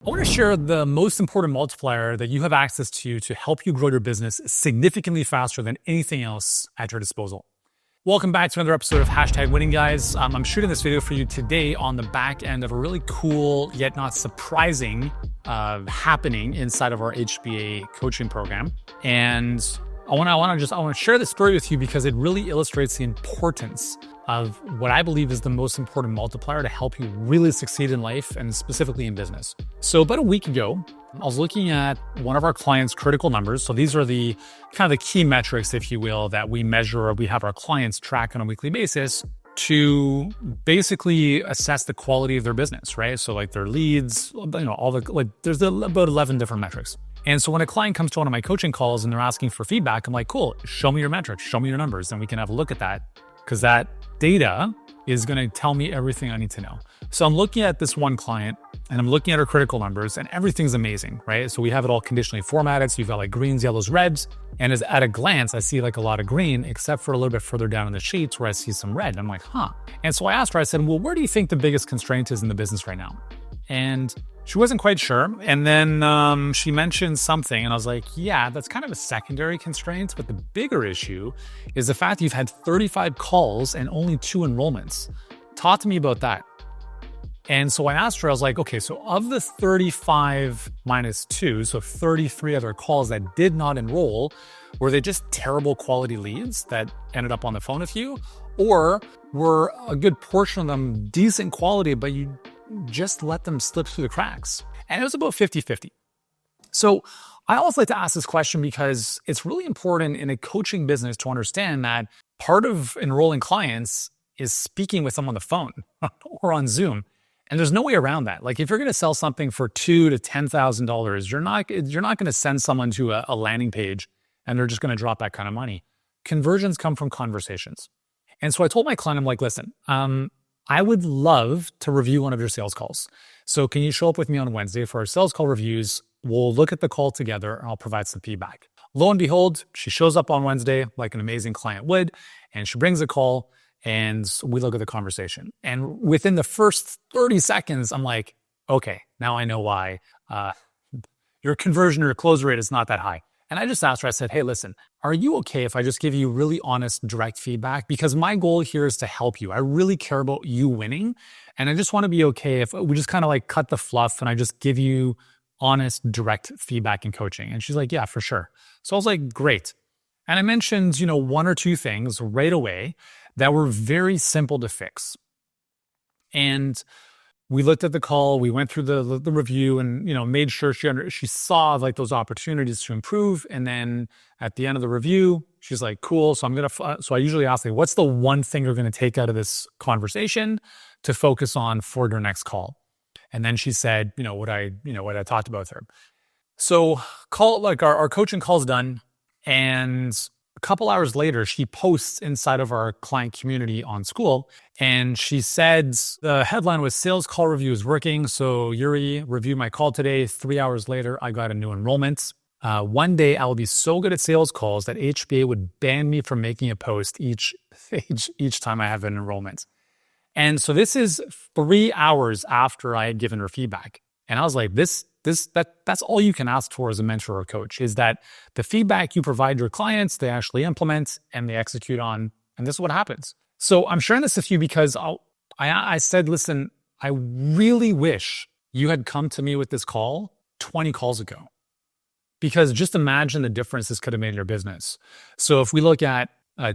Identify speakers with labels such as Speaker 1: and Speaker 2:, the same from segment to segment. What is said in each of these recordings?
Speaker 1: I want to share the most important multiplier that you have access to help you grow your business significantly faster than anything else at your disposal. Welcome back to another episode of #Winning, guys. I'm shooting this video for you today on the back end of a really cool yet not surprising happening inside of our HBA coaching program. And I want to share this story with you because it really illustrates the importance of what I believe is the most important multiplier to help you really succeed in life and specifically in business. So about a week ago, I was looking at one of our clients' critical numbers. So these are the kind of the key metrics, if you will, that we measure or we have our clients track on a weekly basis to basically assess the quality of their business, right? So like their leads, there's about 11 different metrics. And so when a client comes to one of my coaching calls and they're asking for feedback, I'm like, cool, show me your metrics, show me your numbers, and we can have a look at that because that data is going to tell me everything I need to know. So I'm looking at this one client and I'm looking at her critical numbers and everything's amazing, right? So we have it all conditionally formatted. So you've got like greens, yellows, reds. And as at a glance, I see like a lot of green, except for a little bit further down in the sheets where I see some red. I'm like, huh. And so I asked her, I said, well, where do you think the biggest constraint is in the business right now? And she wasn't quite sure. And then she mentioned something and I was like, yeah, that's kind of a secondary constraint. But the bigger issue is the fact that you've had 35 calls and only 2 enrollments. Talk to me about that. And so I asked her, I was like, okay, so of the 35 minus 2, so 33 other calls that did not enroll, were they just terrible quality leads that ended up on the phone with you? Or were a good portion of them decent quality, but you just let them slip through the cracks? And it was about 50-50. So I always like to ask this question because it's really important in a coaching business to understand that part of enrolling clients is speaking with them on the phone or on Zoom. And there's no way around that. Like if you're going to sell something for $2,000 to $10,000, you're not going to send someone to a landing page and they're just going to drop that kind of money. Conversions come from conversations. And so I told my client, I'm like, listen, I would love to review one of your sales calls. So can you show up with me on Wednesday for our sales call reviews? We'll look at the call together and I'll provide some feedback. Lo and behold, she shows up on Wednesday like an amazing client would, and she brings a call and we look at the conversation. And within the first 30 seconds, I'm like, okay, now I know why your conversion or your close rate is not that high. And I just asked her, I said, hey, listen, are you okay if I just give you really honest, direct feedback? Because my goal here is to help you. I really care about you winning. And I just want to be okay if we just kind of like cut the fluff and I just give you honest, direct feedback and coaching. And she's like, yeah, for sure. So I was like, great. And I mentioned, one or two things right away that were very simple to fix. And we looked at the call, we went through the review and, made sure she saw like those opportunities to improve. And then at the end of the review, she's like, cool. So I usually ask, like, what's the one thing you're going to take out of this conversation to focus on for your next call? And then she said, what I talked about with her. So our coaching call's done. And a couple hours later, she posts inside of our client community on School, and she said the headline was "Sales Call Review is Working." So Yuri reviewed my call today. 3 hours later, I got a new enrollment. One day, I will be so good at sales calls that HBA would ban me from making a post each time I have an enrollment. And so this is 3 hours after I had given her feedback, and I was like, that's all you can ask for as a mentor or coach, is that the feedback you provide your clients, they actually implement and they execute on. And this is what happens. So I'm sharing this with you because I said, listen, I really wish you had come to me with this call 20 calls ago, because just imagine the difference this could have made in your business. So if we look at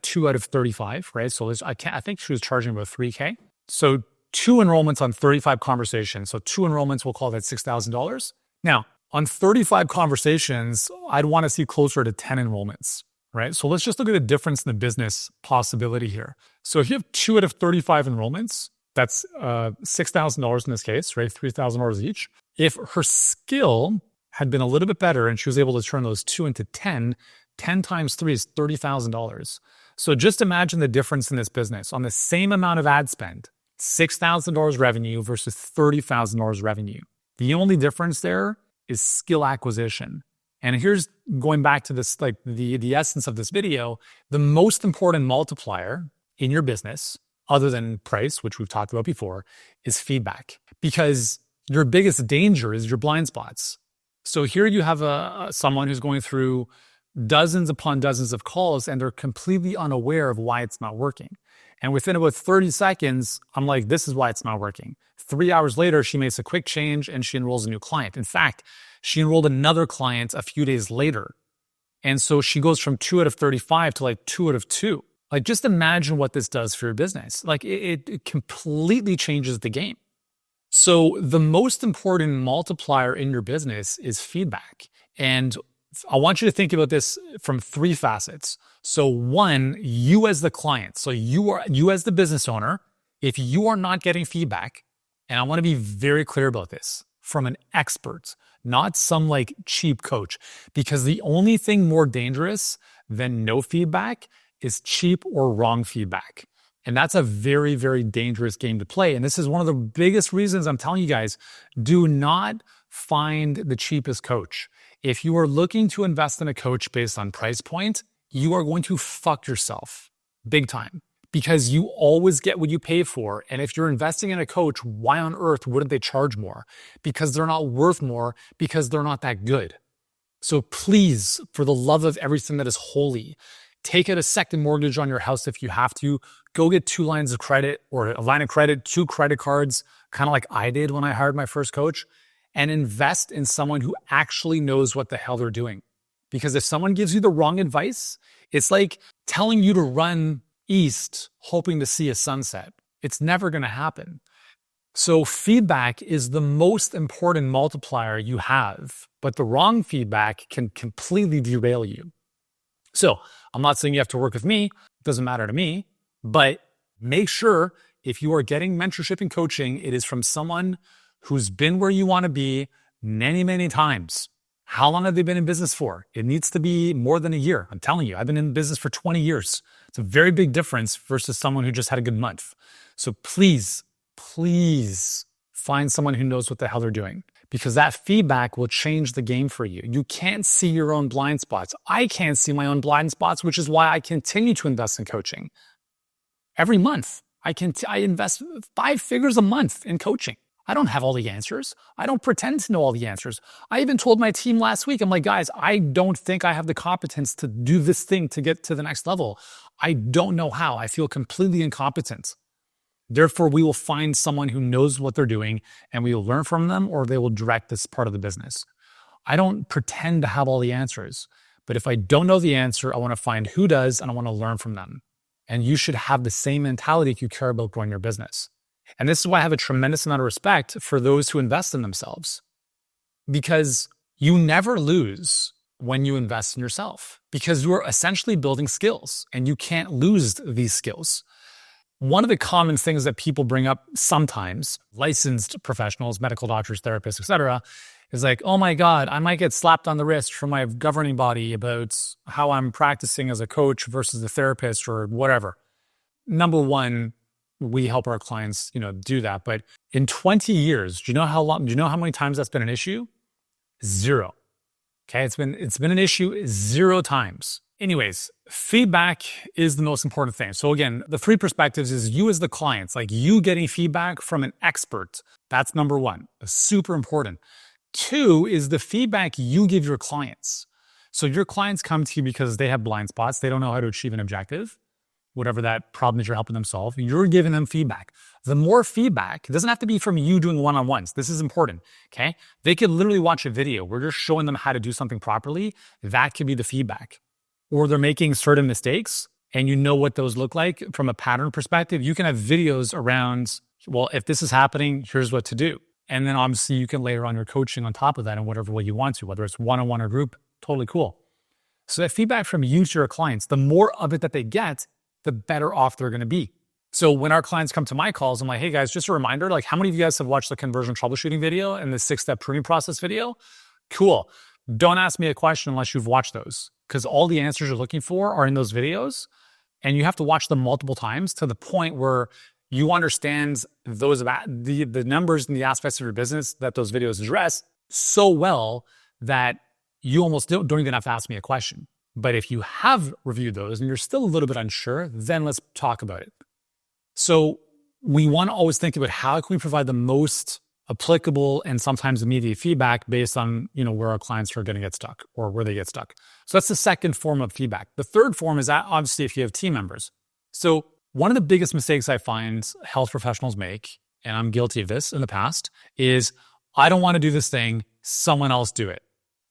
Speaker 1: 2 out of 35, right? So I think she was charging about $3,000. So 2 enrollments on 35 conversations. So 2 enrollments, we'll call that $6,000. Now, on 35 conversations, I'd want to see closer to 10 enrollments, right? So let's just look at the difference in the business possibility here. So if you have 2 out of 35 enrollments, that's $6,000 in this case, right? $3,000 each. If her skill had been a little bit better and she was able to turn those 2 into 10 times 3 is $30,000. So just imagine the difference in this business. On the same amount of ad spend, $6,000 revenue versus $30,000 revenue. The only difference there is skill acquisition. And here's going back to this, like the essence of this video, the most important multiplier in your business, other than price, which we've talked about before, is feedback. Because Your biggest danger is your blind spots. So here you have someone who's going through dozens upon dozens of calls and they're completely unaware of why it's not working. And within about 30 seconds, I'm like, this is why it's not working. 3 hours later, she makes a quick change and she enrolls a new client. In fact, she enrolled another client a few days later. And so she goes from 2 out of 35 to like 2 out of 2. Like, just imagine what this does for your business. Like, it completely changes the game. So the most important multiplier in your business is feedback. And I want you to think about this from 3 facets. So 1, you as the client. So you as the business owner, if you are not getting feedback, and I want to be very clear about this, from an expert, not some like cheap coach, because the only thing more dangerous than no feedback is cheap or wrong feedback. And that's a very, very dangerous game to play. And this is one of the biggest reasons I'm telling you guys, do not find the cheapest coach. If you are looking to invest in a coach based on price point, you are going to fuck yourself big time, because you always get what you pay for. And if you're investing in a coach, why on earth wouldn't they charge more? Because they're not worth more, because they're not that good. So please, for the love of everything that is holy, take out a second mortgage on your house if you have to. Go get 2 lines of credit or a line of credit, 2 credit cards, kind of like I did when I hired my first coach, and invest in someone who actually knows what the hell they're doing. Because if someone gives you the wrong advice, it's like telling you to run east hoping to see a sunset. It's never going to happen. So feedback is the most important multiplier you have, but the wrong feedback can completely derail you. So I'm not saying you have to work with me. It doesn't matter to me, but make sure if you are getting mentorship and coaching, it is from someone who's been where you want to be many, many times. How long have they been in business for? It needs to be more than a year. I'm telling you, I've been in business for 20 years. It's a very big difference versus someone who just had a good month. So please, please find someone who knows what the hell they're doing, because that feedback will change the game for you. You can't see your own blind spots. I can't see my own blind spots, which is why I continue to invest in coaching. Every month, I invest 5 figures a month in coaching. I don't have all the answers. I don't pretend to know all the answers. I even told my team last week, I'm like, guys, I don't think I have the competence to do this thing to get to the next level. I don't know how. I feel completely incompetent. Therefore, we will find someone who knows what they're doing and we will learn from them, or they will direct this part of the business. I don't pretend to have all the answers, but if I don't know the answer, I want to find who does and I want to learn from them. And you should have the same mentality if you care about growing your business. And this is why I have a tremendous amount of respect for those who invest in themselves, because you never lose when you invest in yourself, because you're essentially building skills and you can't lose these skills. One of the common things that people bring up sometimes, licensed professionals, medical doctors, therapists, etc., is like, oh my God, I might get slapped on the wrist from my governing body about how I'm practicing as a coach versus a therapist or whatever. Number one, we help our clients, do that. But in 20 years, do you know how many times that's been an issue? 0. Okay. It's been an issue 0 times. Anyways, feedback is the most important thing. So again, the 3 perspectives is you as the clients, like you getting feedback from an expert. That's number 1, super important. 2 is the feedback you give your clients. So your clients come to you because they have blind spots. They don't know how to achieve an objective, whatever that problem that you're helping them solve. You're giving them feedback. The more feedback, it doesn't have to be from you doing one-on-ones. This is important, okay? They could literally watch a video where you're showing them how to do something properly. That could be the feedback. Or they're making certain mistakes and you know what those look like from a pattern perspective. You can have videos around, well, if this is happening, here's what to do. And then obviously you can layer on your coaching on top of that in whatever way you want to, whether it's one-on-one or group, totally cool. So that feedback from you to your clients, the more of it that they get, the better off they're going to be. So when our clients come to my calls, I'm like, hey guys, just a reminder, like how many of you guys have watched the conversion troubleshooting video and the 6-step pruning process video? Cool. Don't ask me a question unless you've watched those, because all the answers you're looking for are in those videos and you have to watch them multiple times to the point where you understand those about the numbers and the aspects of your business that those videos address so well that you almost don't even have to ask me a question. But if you have reviewed those and you're still a little bit unsure, then let's talk about it. So we want to always think about how can we provide the most applicable and sometimes immediate feedback based on, where our clients are going to get stuck or where they get stuck. So that's the second form of feedback. The third form is that obviously if you have team members. So one of the biggest mistakes I find health professionals make, and I'm guilty of this in the past, is I don't want to do this thing, someone else do it.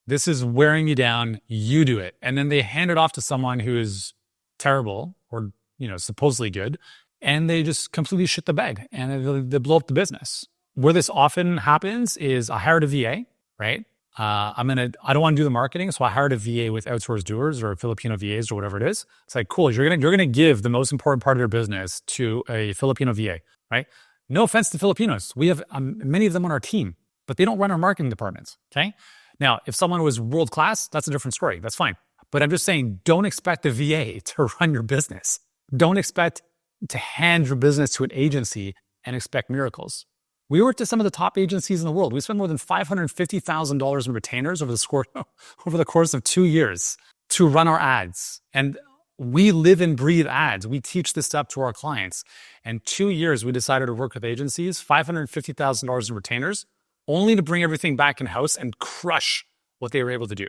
Speaker 1: This is wearing me down, you do it. And then they hand it off to someone who is terrible or, supposedly good, and they just completely shit the bed and they blow up the business. Where this often happens is I hired a VA, right? I don't want to do the marketing, so I hired a VA with outsourced doers or Filipino VAs or whatever it is. It's like, cool, you're gonna give the most important part of your business to a Filipino VA, right? No offense to Filipinos, we have many of them on our team, but they don't run our marketing departments. Okay, now if someone was world class, that's a different story. That's fine, but I'm just saying, don't expect the VA to run your business. Don't expect to hand your business to an agency and expect miracles. We worked at some of the top agencies in the world. We spent more than $550,000 in retainers over the course of 2 years to run our ads. And we live and breathe ads. We teach this stuff to our clients. And 2 years, we decided to work with agencies, $550,000 in retainers, only to bring everything back in-house and crush what they were able to do.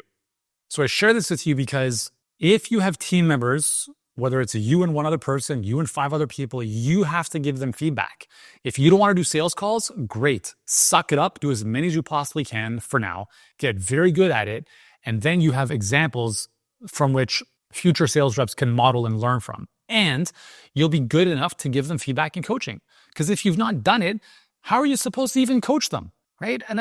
Speaker 1: So I share this with you because if you have team members, whether it's you and one other person, you and 5 other people, you have to give them feedback. If you don't want to do sales calls, great. Suck it up. Do as many as you possibly can for now. Get very good at it. And then you have examples from which future sales reps can model and learn from. And you'll be good enough to give them feedback and coaching. Because if you've not done it, how are you supposed to even coach them, right? And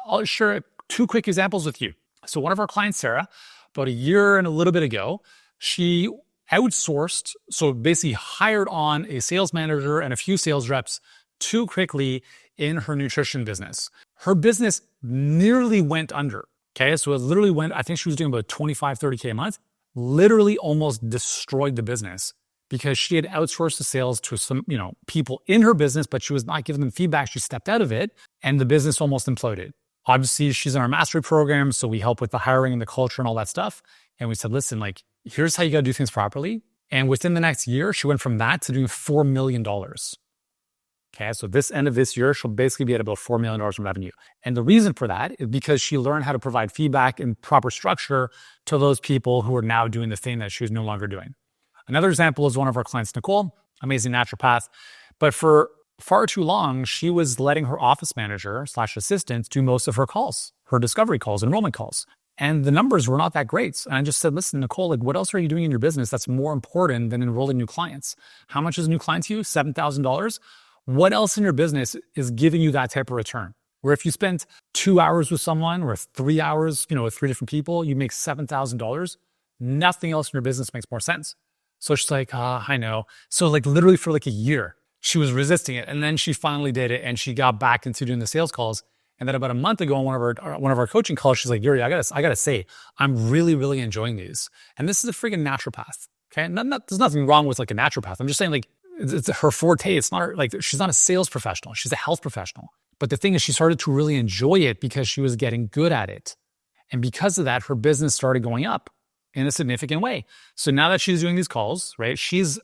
Speaker 1: I'll share 2 quick examples with you. So one of our clients, Sarah, about a year and a little bit ago, she outsourced, so basically hired on a sales manager and a few sales reps too quickly in her nutrition business. Her business nearly went under. Okay, so it literally went, I think she was doing about 25, 30K a month, literally almost destroyed the business because she had outsourced the sales to some, people in her business, but she was not giving them feedback. She stepped out of it and the business almost imploded. Obviously, she's in our mastery program, so we help with the hiring and the culture and all that stuff. And we said, listen, here's how you got to do things properly. And within the next year, she went from that to doing $4 million. Okay, so this end of this year, she'll basically be at about $4 million in revenue. And the reason for that is because she learned how to provide feedback and proper structure to those people who are now doing the thing that she was no longer doing. Another example is one of our clients, Nicole, amazing naturopath. But for far too long, she was letting her office manager / assistant do most of her calls, her discovery calls, enrollment calls. And the numbers were not that great. And I just said, listen, Nicole, what else are you doing in your business that's more important than enrolling new clients? How much is a new client to you? $7,000? What else in your business is giving you that type of return? Where if you spend 2 hours with someone or 3 hours, with 3 different people, you make $7,000. Nothing else in your business makes more sense. So she's like, I know. So literally for a year, she was resisting it. And then she finally did it and she got back into doing the sales calls. And then about a month ago on one of our coaching calls, she's like, Yuri, I gotta say, I'm really, really enjoying these. And this is a freaking naturopath. Okay. There's nothing wrong with a naturopath. I'm just saying it's her forte. It's not she's not a sales professional. She's a health professional. But the thing is, she started to really enjoy it because she was getting good at it. And because of that, her business started going up in a significant way. So now that she's doing these calls, right, she's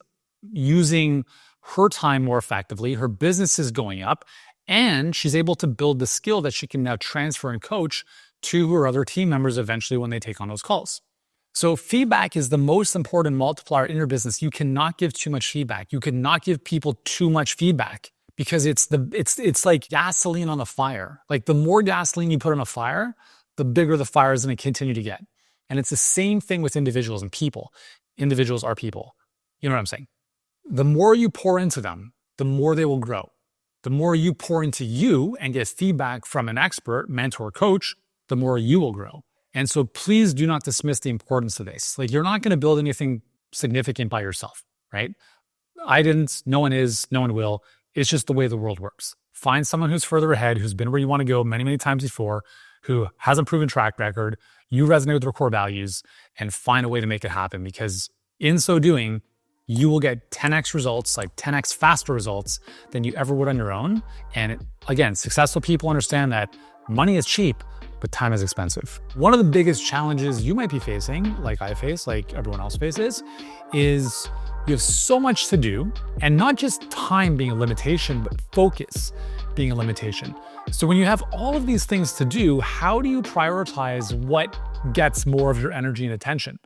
Speaker 1: using her time more effectively. Her business is going up and she's able to build the skill that she can now transfer and coach to her other team members eventually when they take on those calls. So feedback is the most important multiplier in your business. You cannot give too much feedback. You cannot give people too much feedback because it's like gasoline on the fire. The more gasoline you put on a fire, the bigger the fire is going to continue to get. And it's the same thing with individuals and people. Individuals are people. You know what I'm saying? The more you pour into them, the more they will grow. The more you pour into you and get feedback from an expert, mentor, coach, the more you will grow. And so please do not dismiss the importance of this. You're not going to build anything significant by yourself, right? I didn't, no one is, no one will. It's just the way the world works. Find someone who's further ahead, who's been where you want to go many, many times before, who has a proven track record, you resonate with their core values, and find a way to make it happen. Because in so doing, you will get 10x results, 10x faster results than you ever would on your own. And again, successful people understand that money is cheap, but time is expensive. One of the biggest challenges you might be facing, like I face, like everyone else faces, is you have so much to do, and not just time being a limitation, but focus being a limitation. So when you have all of these things to do, how do you prioritize what gets more of your energy and attention?